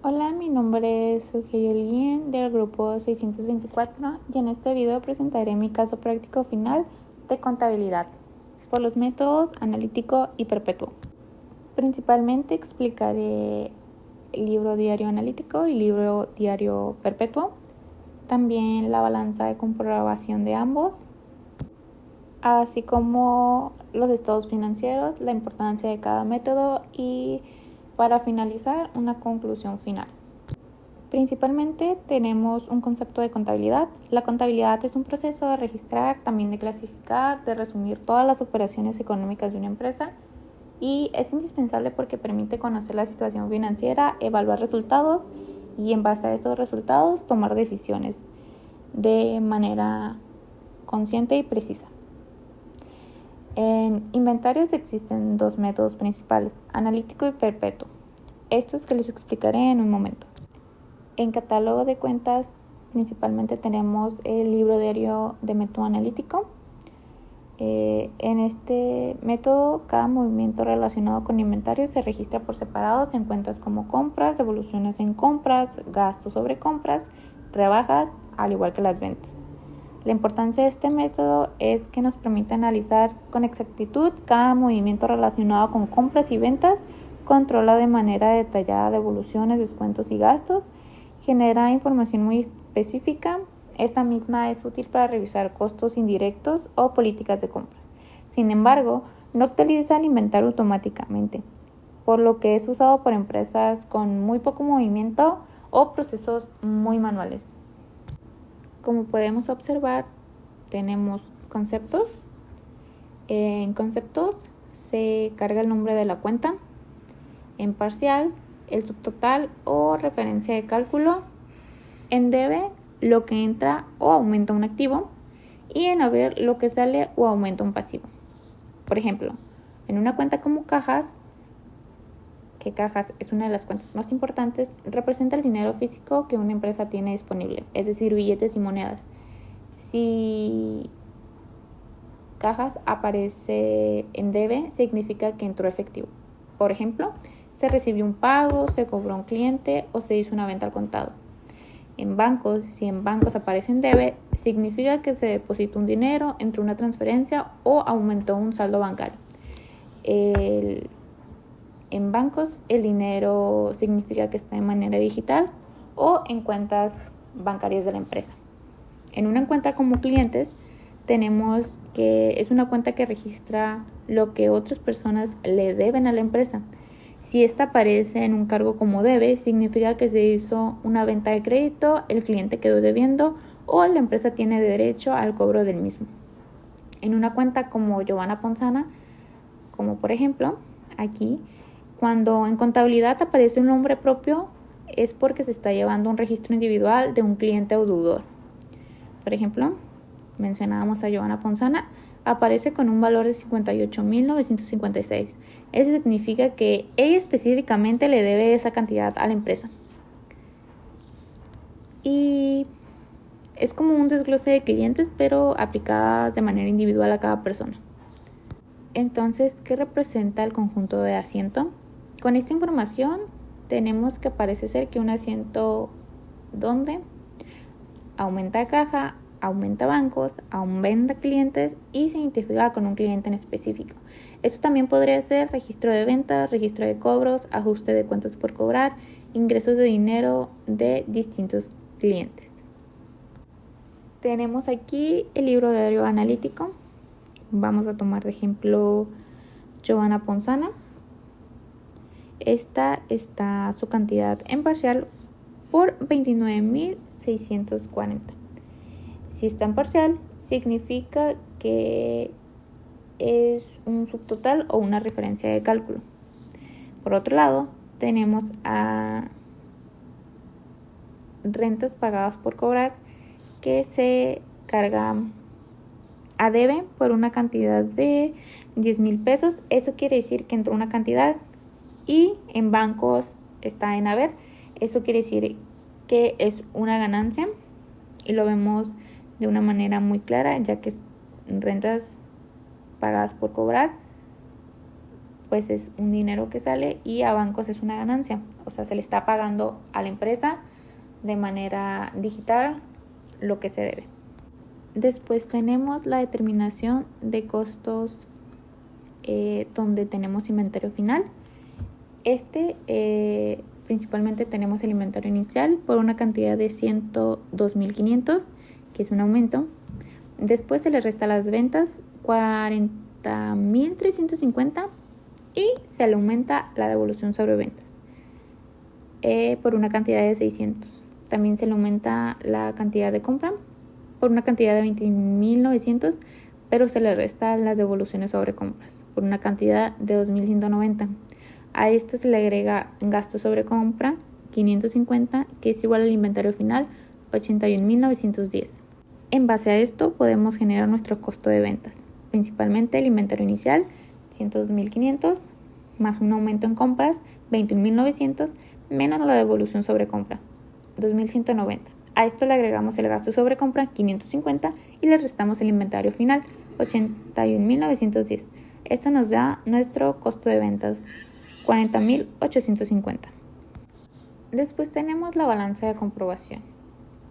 Hola, mi nombre es Sugeyolien del grupo 624 y en este video presentaré mi caso práctico final de contabilidad por los métodos analítico y perpetuo. Principalmente explicaré el libro diario analítico y libro diario perpetuo, también la balanza de comprobación de ambos, así como los estados financieros, la importancia de cada método y para finalizar una conclusión final. Principalmente tenemos un concepto de contabilidad. La contabilidad es un proceso de registrar, también de clasificar, de resumir todas las operaciones económicas de una empresa y es indispensable porque permite conocer la situación financiera, evaluar resultados y en base a estos resultados tomar decisiones de manera consciente y precisa. En inventarios existen dos métodos principales, analítico y perpetuo. Estos que les explicaré en un momento. En catálogo de cuentas principalmente tenemos el libro diario de método analítico. En este método, cada movimiento relacionado con inventario se registra por separados en cuentas como compras, devoluciones en compras, gastos sobre compras, rebajas, al igual que las ventas. La importancia de este método es que nos permite analizar con exactitud cada movimiento relacionado con compras y ventas, controla de manera detallada devoluciones, descuentos y gastos, genera información muy específica. Esta misma es útil para revisar costos indirectos o políticas de compras. Sin embargo, no actualiza el inventario automáticamente, por lo que es usado por empresas con muy poco movimiento o procesos muy manuales. Como podemos observar, tenemos conceptos. En conceptos se carga el nombre de la cuenta. En parcial, el subtotal o referencia de cálculo. En debe, lo que entra o aumenta un activo. Y en haber, lo que sale o aumenta un pasivo. Por ejemplo, en una cuenta como cajas, que cajas es una de las cuentas más importantes, representa el dinero físico que una empresa tiene disponible, es decir, billetes y monedas. Si cajas aparece en debe, significa que entró efectivo. Por ejemplo, se recibió un pago, se cobró a un cliente o se hizo una venta al contado. En bancos, si en bancos aparece en debe, significa que se depositó un dinero, entró una transferencia o aumentó un saldo bancario. En bancos, el dinero significa que está de manera digital o en cuentas bancarias de la empresa. En una cuenta como clientes, tenemos que es una cuenta que registra lo que otras personas le deben a la empresa. Si esta aparece en un cargo como debe, significa que se hizo una venta de crédito, el cliente quedó debiendo o la empresa tiene derecho al cobro del mismo. En una cuenta como Giovanna Ponzana, como por ejemplo aquí, cuando en contabilidad aparece un nombre propio, es porque se está llevando un registro individual de un cliente o deudor. Por ejemplo, mencionábamos a Giovanna Ponzana, aparece con un valor de 58.956. Eso significa que ella específicamente le debe esa cantidad a la empresa. Y es como un desglose de clientes, pero aplicada de manera individual a cada persona. Entonces, ¿qué representa el conjunto de asiento? Con esta información tenemos que parece ser que un asiento donde aumenta caja, aumenta bancos, aumenta clientes y se identifica con un cliente en específico. Esto también podría ser registro de ventas, registro de cobros, ajuste de cuentas por cobrar, ingresos de dinero de distintos clientes. Tenemos aquí el libro diario analítico. Vamos a tomar de ejemplo Giovanna Ponzana. Esta está su cantidad en parcial por 29.640. Si está en parcial, significa que es un subtotal o una referencia de cálculo. Por otro lado, tenemos a rentas pagadas por cobrar, que se carga a debe por una cantidad de 10,000 pesos. Eso quiere decir que entró una cantidad y en bancos está en haber. Eso quiere decir que es una ganancia y lo vemos de una manera muy clara, ya que rentas pagadas por cobrar pues es un dinero que sale y a bancos es una ganancia. o sea, se le está pagando a la empresa de manera digital lo que se debe. Después tenemos la determinación de costos donde tenemos inventario final. Principalmente tenemos el inventario inicial por una cantidad de 102.500, que es un aumento. Después se le resta las ventas, 40.350, y se le aumenta la devolución sobre ventas por una cantidad de 600. También se le aumenta la cantidad de compra por una cantidad de 20.900, pero se le restan las devoluciones sobre compras por una cantidad de 2.190. A esto se le agrega gasto sobre compra, 550, que es igual al inventario final, 81.910. En base a esto podemos generar nuestro costo de ventas. Principalmente el inventario inicial, 102.500, más un aumento en compras, 21.900, menos la devolución sobre compra, 2.190. A esto le agregamos el gasto sobre compra, 550, y le restamos el inventario final, 81.910. Esto nos da nuestro costo de ventas, 40.850. Después tenemos la balanza de comprobación.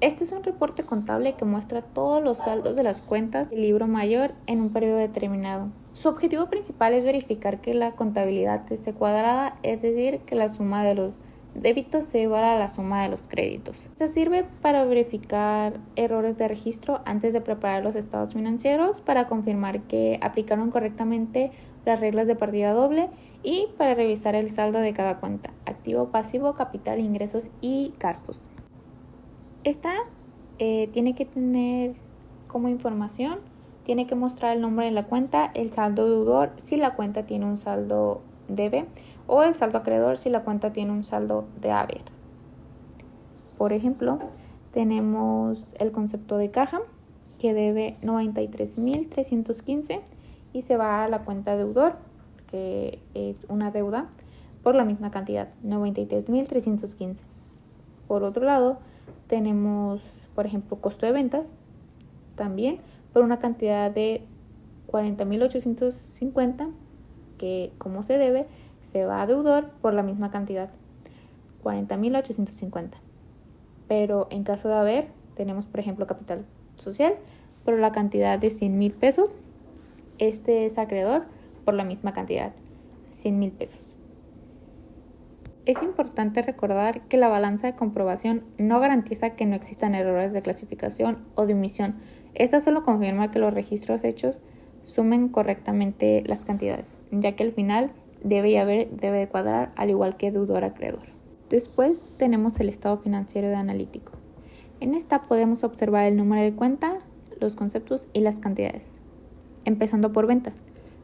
Este es un reporte contable que muestra todos los saldos de las cuentas del libro mayor en un periodo determinado. Su objetivo principal es verificar que la contabilidad esté cuadrada, es decir, que la suma de los débitos sea igual a la suma de los créditos. Esta sirve para verificar errores de registro antes de preparar los estados financieros, para confirmar que aplicaron correctamente las reglas de partida doble y para revisar el saldo de cada cuenta, activo, pasivo, capital, ingresos y gastos. Esta tiene que tener como información, tiene que mostrar el nombre de la cuenta, el saldo deudor si la cuenta tiene un saldo debe, o el saldo acreedor si la cuenta tiene un saldo de haber. Por ejemplo, tenemos el concepto de caja, que debe 93.315 y se va a la cuenta deudor, que es una deuda, por la misma cantidad, 93.315. Por otro lado, tenemos, por ejemplo, costo de ventas, también por una cantidad de 40.850, que como se debe, se va a deudor por la misma cantidad, 40.850. Pero en caso de haber, tenemos, por ejemplo, capital social, por la cantidad de 100.000 pesos. Este es acreedor por la misma cantidad, 100.000 pesos. Es importante recordar que la balanza de comprobación no garantiza que no existan errores de clasificación o de omisión. Esta solo confirma que los registros hechos sumen correctamente las cantidades, ya que al final debe de cuadrar, al igual que deudor-acreedor. Después tenemos el estado financiero de analítico. En esta podemos observar el número de cuenta, los conceptos y las cantidades. Empezando por ventas,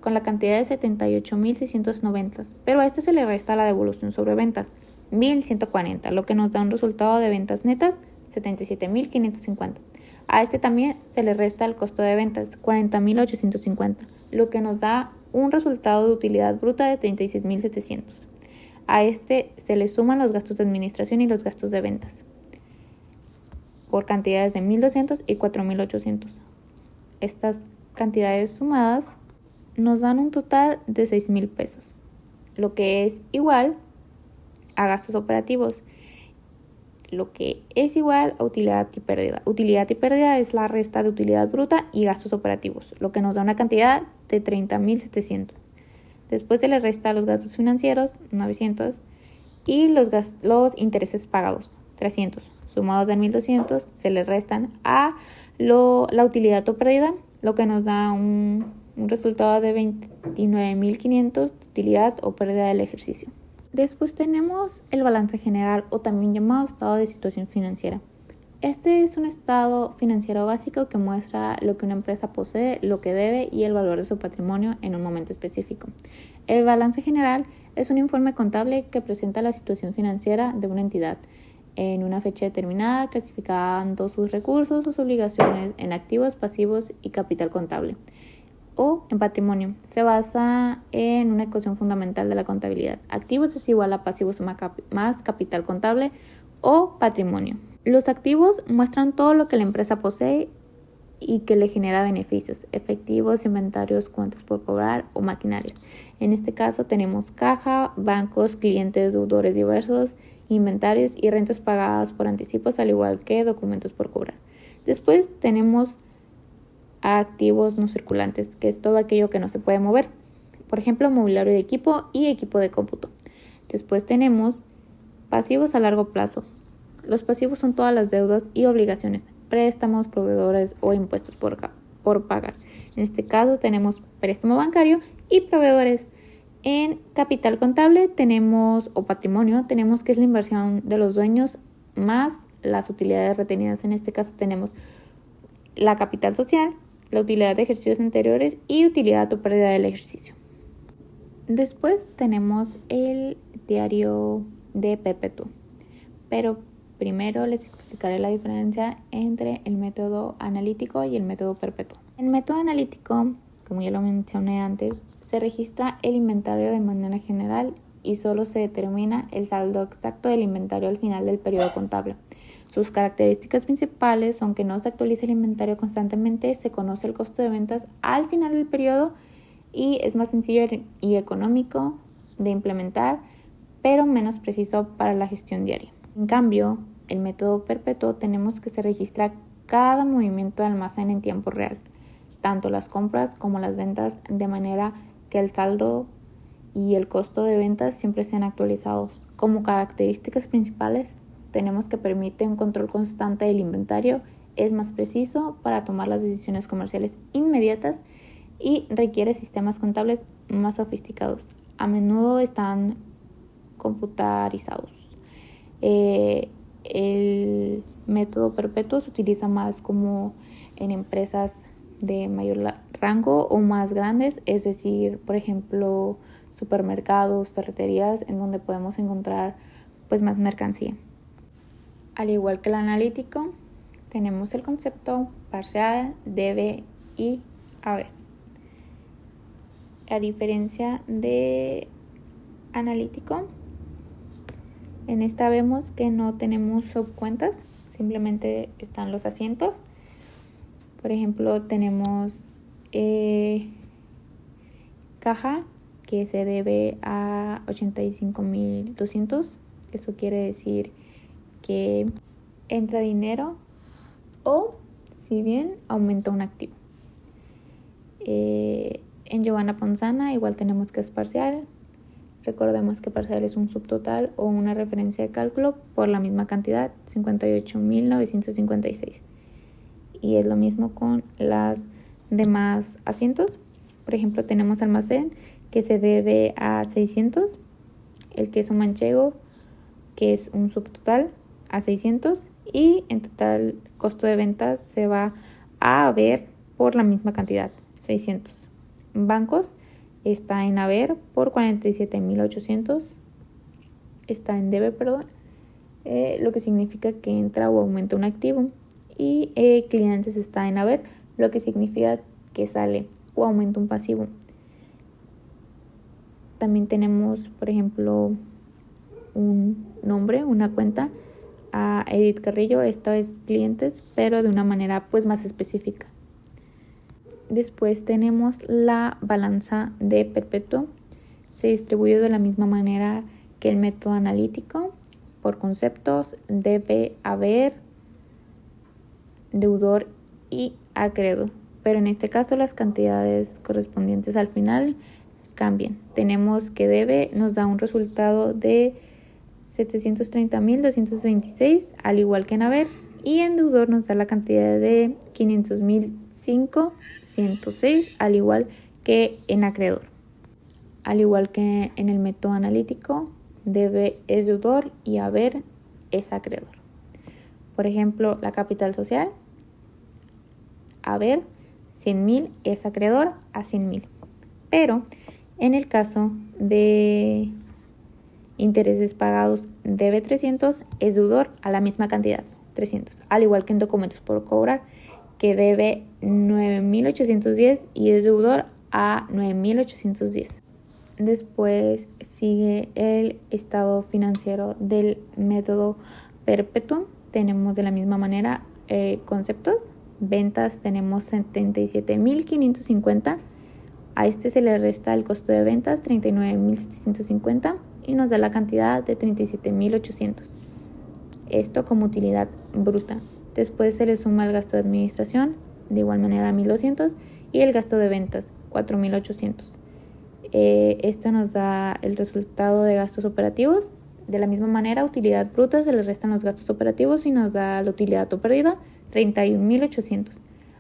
con la cantidad de 78.690, pero a este se le resta la devolución sobre ventas, 1.140, lo que nos da un resultado de ventas netas, 77.550. A este también se le resta el costo de ventas, 40.850, lo que nos da un resultado de utilidad bruta de 36.700. A este se le suman los gastos de administración y los gastos de ventas, por cantidades de 1.200 y 4.800. Estas cantidades sumadas nos dan un total de 6.000 pesos, lo que es igual a gastos operativos, lo que es igual a utilidad y pérdida. Utilidad y pérdida es la resta de utilidad bruta y gastos operativos, lo que nos da una cantidad de 30.700. Después se le resta los gastos financieros, 900, y los intereses pagados, 300. Sumados de 1.200, se le restan a la utilidad o pérdida, lo que nos da un resultado de 29.500 de utilidad o pérdida del ejercicio. Después tenemos el balance general, o también llamado estado de situación financiera. Este es un estado financiero básico que muestra lo que una empresa posee, lo que debe y el valor de su patrimonio en un momento específico. El balance general es un informe contable que presenta la situación financiera de una entidad en una fecha determinada, clasificando sus recursos, sus obligaciones en activos, pasivos y capital contable, o en patrimonio. Se basa en una ecuación fundamental de la contabilidad. Activos es igual a pasivos más capital contable o patrimonio. Los activos muestran todo lo que la empresa posee y que le genera beneficios: efectivos, inventarios, cuentas por cobrar o maquinarias. En este caso tenemos caja, bancos, clientes, deudores diversos, inventarios y rentas pagadas por anticipos, al igual que documentos por cobrar. Después tenemos activos no circulantes, que es todo aquello que no se puede mover. Por ejemplo, mobiliario de equipo y equipo de cómputo. Después tenemos pasivos a largo plazo. Los pasivos son todas las deudas y obligaciones, préstamos, proveedores o impuestos por pagar. En este caso tenemos préstamo bancario y proveedores. En capital contable tenemos, o patrimonio, tenemos que es la inversión de los dueños más las utilidades retenidas. En este caso tenemos la capital social, la utilidad de ejercicios anteriores y utilidad o pérdida del ejercicio. Después tenemos el diario de perpetuo, pero primero les explicaré la diferencia entre el método analítico y el método perpetuo. El método analítico, como ya lo mencioné antes, se registra el inventario de manera general y solo se determina el saldo exacto del inventario al final del periodo contable. Sus características principales son que no se actualiza el inventario constantemente, se conoce el costo de ventas al final del periodo y es más sencillo y económico de implementar, pero menos preciso para la gestión diaria. En cambio, el método perpetuo tenemos que se registra cada movimiento de almacén en tiempo real, tanto las compras como las ventas, de manera que el saldo y el costo de ventas siempre sean actualizados. Como características principales, tenemos que permite un control constante del inventario, es más preciso para tomar las decisiones comerciales inmediatas y requiere sistemas contables más sofisticados. A menudo están computarizados. El método perpetuo se utiliza más como en empresas de mayor rango o más grandes, es decir, por ejemplo, supermercados, ferreterías, en donde podemos encontrar pues más mercancía. Al igual que el analítico, tenemos el concepto parcial, debe y haber. A diferencia de analítico, en esta vemos que no tenemos subcuentas, simplemente están los asientos. Por ejemplo, tenemos caja, que se debe a 85,200. Eso quiere decir que entra dinero o si bien aumenta un activo. En Giovanna Ponzana igual tenemos que es parcial. Recordemos que parcial es un subtotal o una referencia de cálculo por la misma cantidad, 58,956. Y es lo mismo con las demás asientos. Por ejemplo, tenemos almacén, que se debe a 600. El queso manchego, que es un subtotal, a 600. Y en total costo de ventas se va a haber por la misma cantidad, 600. Bancos está en haber por 47,800. Está en debe, lo que significa que entra o aumenta un activo. Y clientes está en haber, lo que significa que sale o aumenta un pasivo. También tenemos, por ejemplo, un nombre, una cuenta a Edith Carrillo. Esto es clientes, pero de una manera pues más específica. Después tenemos la balanza de perpetuo. Se distribuye de la misma manera que el método analítico, por conceptos, debe, haber, deudor y acreedor. Pero en este caso las cantidades correspondientes al final cambian. Tenemos que debe nos da un resultado de 730,226, al igual que en haber, y en deudor nos da la cantidad de 500,106, al igual que en acreedor. Al igual que en el método analítico, debe es deudor y haber es acreedor. Por ejemplo, la capital social, haber 100,000 es acreedor a 100,000. Pero en el caso de intereses pagados, debe 300, es deudor a la misma cantidad, 300. Al igual que en documentos por cobrar, que debe 9,810 y es deudor a 9,810. Después sigue el estado financiero del método perpetuo. Tenemos de la misma manera conceptos, ventas tenemos 77.550. A este se le resta el costo de ventas, 39.750, y nos da la cantidad de 37.800. Esto como utilidad bruta. Después se le suma el gasto de administración, de igual manera 1.200, y el gasto de ventas, 4.800. Esto nos da el resultado de gastos operativos. De la misma manera, utilidad bruta se le restan los gastos operativos y nos da la utilidad o pérdida, 31.800.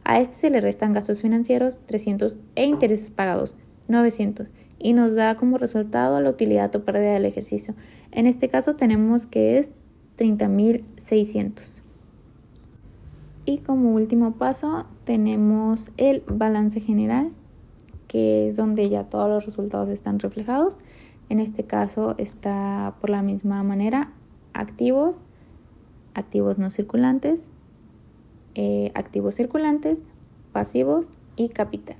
A este se le restan gastos financieros, 300, e intereses pagados, 900. Y nos da como resultado la utilidad o pérdida del ejercicio. En este caso tenemos que es 30.600. Y como último paso tenemos el balance general, que es donde ya todos los resultados están reflejados. En este caso está por la misma manera: activos, activos no circulantes, activos circulantes, pasivos y capital.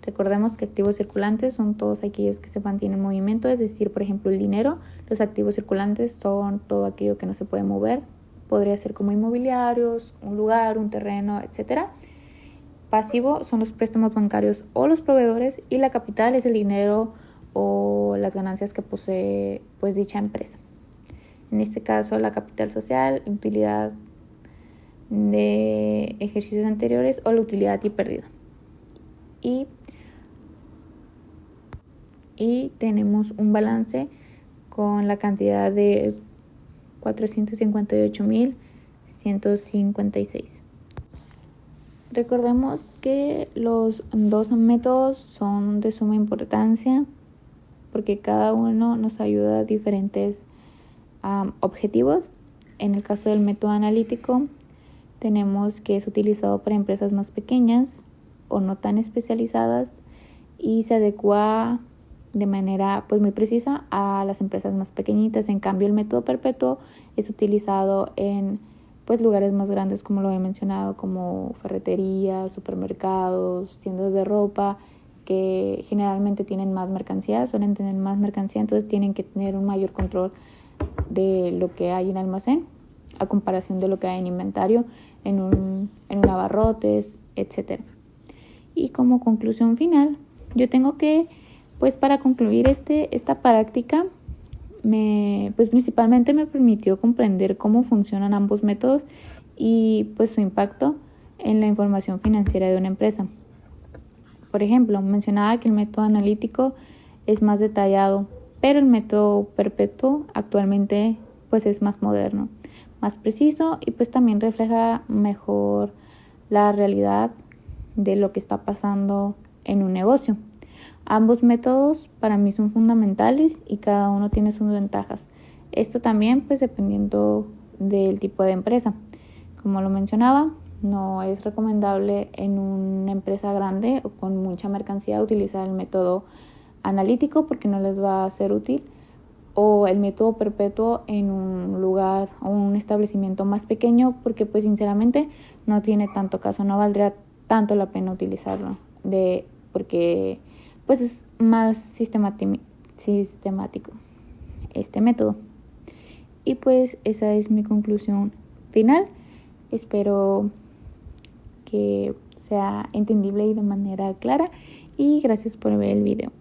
Recordemos que activos circulantes son todos aquellos que se mantienen en movimiento, es decir, por ejemplo, el dinero. Los activos circulantes son todo aquello que no se puede mover. Podría ser como inmobiliarios, un lugar, un terreno, etc. Pasivo son los préstamos bancarios o los proveedores, y la capital es el dinero o las ganancias que posee pues dicha empresa. En este caso, la capital social, utilidad de ejercicios anteriores o la utilidad y pérdida. Y tenemos un balance con la cantidad de 458.156. Recordemos que los dos métodos son de suma importancia porque cada uno nos ayuda a diferentes objetivos. En el caso del método analítico, tenemos que es utilizado para empresas más pequeñas o no tan especializadas y se adecua de manera pues muy precisa a las empresas más pequeñitas. En cambio, el método perpetuo es utilizado en pues lugares más grandes, como lo he mencionado, como ferreterías, supermercados, tiendas de ropa, que generalmente tienen más mercancía, suelen tener más mercancía, entonces tienen que tener un mayor control de lo que hay en almacén a comparación de lo que hay en inventario, en un abarrotes, etc. Y como conclusión final, yo tengo que, pues para concluir esta práctica, principalmente me permitió comprender cómo funcionan ambos métodos y pues su impacto en la información financiera de una empresa. Por ejemplo, mencionaba que el método analítico es más detallado, pero el método perpetuo actualmente pues es más moderno, más preciso y pues también refleja mejor la realidad de lo que está pasando en un negocio. Ambos métodos para mí son fundamentales y cada uno tiene sus ventajas. Esto también pues dependiendo del tipo de empresa. Como lo mencionaba, no es recomendable en una empresa grande o con mucha mercancía utilizar el método analítico porque no les va a ser útil, o el método perpetuo en un lugar o un establecimiento más pequeño porque pues sinceramente no tiene tanto caso, no valdría tanto la pena utilizarlo porque pues es más sistemático este método. Y pues esa es mi conclusión final. Espero que sea entendible y de manera clara, y gracias por ver el video.